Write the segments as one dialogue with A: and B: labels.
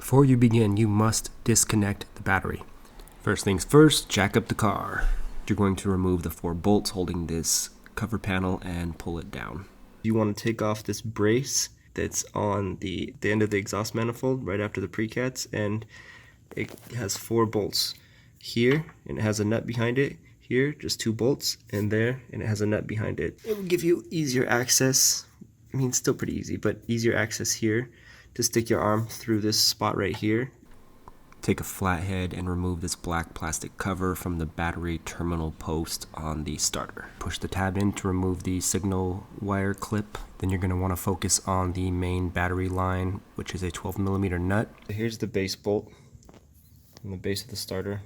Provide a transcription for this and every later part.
A: Before you begin, you must disconnect the battery. First things first, jack up the car. You're going to remove the 4 bolts holding this cover panel and pull it down. You want to take off this brace that's on the end of the exhaust manifold right after the precats, and it has 4 bolts here, and it has a nut behind it. Here, just 2 bolts, and there, and it has a nut behind it. It will give you easier access. I mean, still pretty easy, but easier access here to stick your arm through this spot right here. Take a flathead and remove this black plastic cover from the battery terminal post on the starter. Push the tab in to remove the signal wire clip. Then you're going to want to focus on the main battery line, which is a 12mm nut. Here's the base bolt on the base of the starter.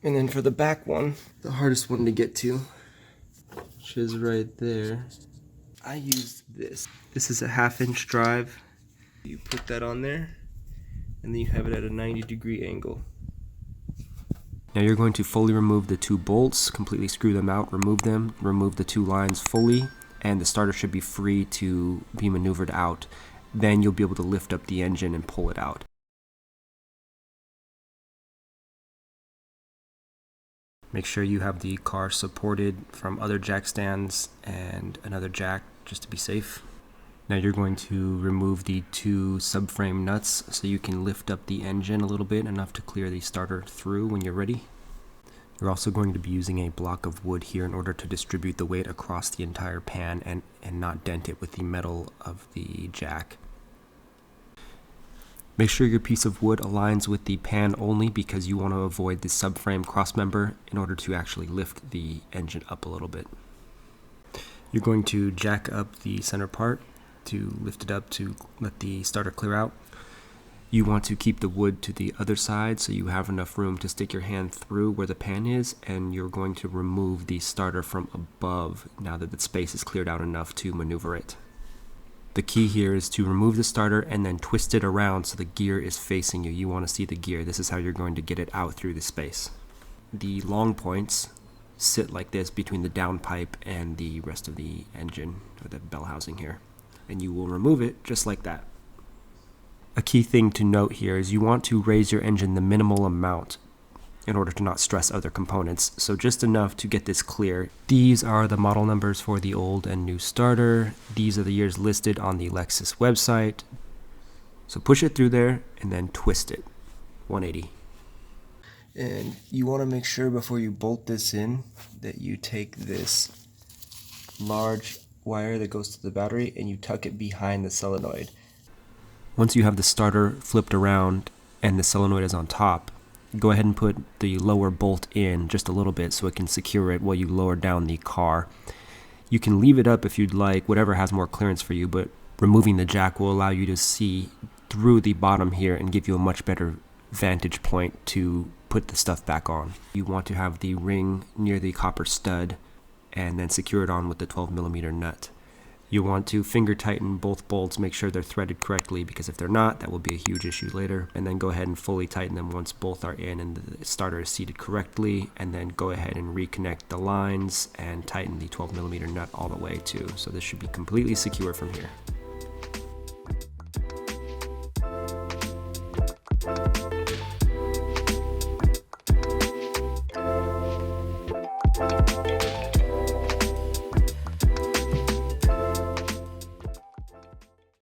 A: And then for the back one, the hardest one to get to, which is right there, I used this. This is a 1/2-inch drive. You put that on there, and then you have it at a 90-degree angle. Now you're going to fully remove the 2 bolts, completely screw them out, remove them, remove the 2 lines fully, and the starter should be free to be maneuvered out. Then you'll be able to lift up the engine and pull it out. Make sure you have the car supported from other jack stands and another jack just to be safe. Now you're going to remove the 2 subframe nuts so you can lift up the engine a little bit, enough to clear the starter through when you're ready. You're also going to be using a block of wood here in order to distribute the weight across the entire pan and not dent it with the metal of the jack. Make sure your piece of wood aligns with the pan only, because you want to avoid the subframe crossmember in order to actually lift the engine up a little bit. You're going to jack up the center part to lift it up to let the starter clear out. You want to keep the wood to the other side so you have enough room to stick your hand through where the pan is, and you're going to remove the starter from above now that the space is cleared out enough to maneuver it. The key here is to remove the starter and then twist it around so the gear is facing you. You want to see the gear. This is how you're going to get it out through the space. The long points sit like this between the downpipe and the rest of the engine, or the bell housing here. And you will remove it just like that. A key thing to note here is you want to raise your engine the minimal amount in order to not stress other components, so just enough to get this clear. These are the model numbers for the old and new starter. These are the years listed on the Lexus website. So push it through there and then twist it 180. And you want to make sure before you bolt this in that you take this large wire that goes to the battery and you tuck it behind the solenoid. Once you have the starter flipped around and the solenoid is on top, go ahead and put the lower bolt in just a little bit so it can secure it while you lower down the car. You can leave it up if you'd like, whatever has more clearance for you, but removing the jack will allow you to see through the bottom here and give you a much better vantage point to put the stuff back on. You want to have the ring near the copper stud and then secure it on with the 12mm nut. You want to finger tighten both bolts, make sure they're threaded correctly, because if they're not, that will be a huge issue later. And then go ahead and fully tighten them once both are in and the starter is seated correctly, and then go ahead and reconnect the lines and tighten the 12mm nut all the way too. So this should be completely secure from here.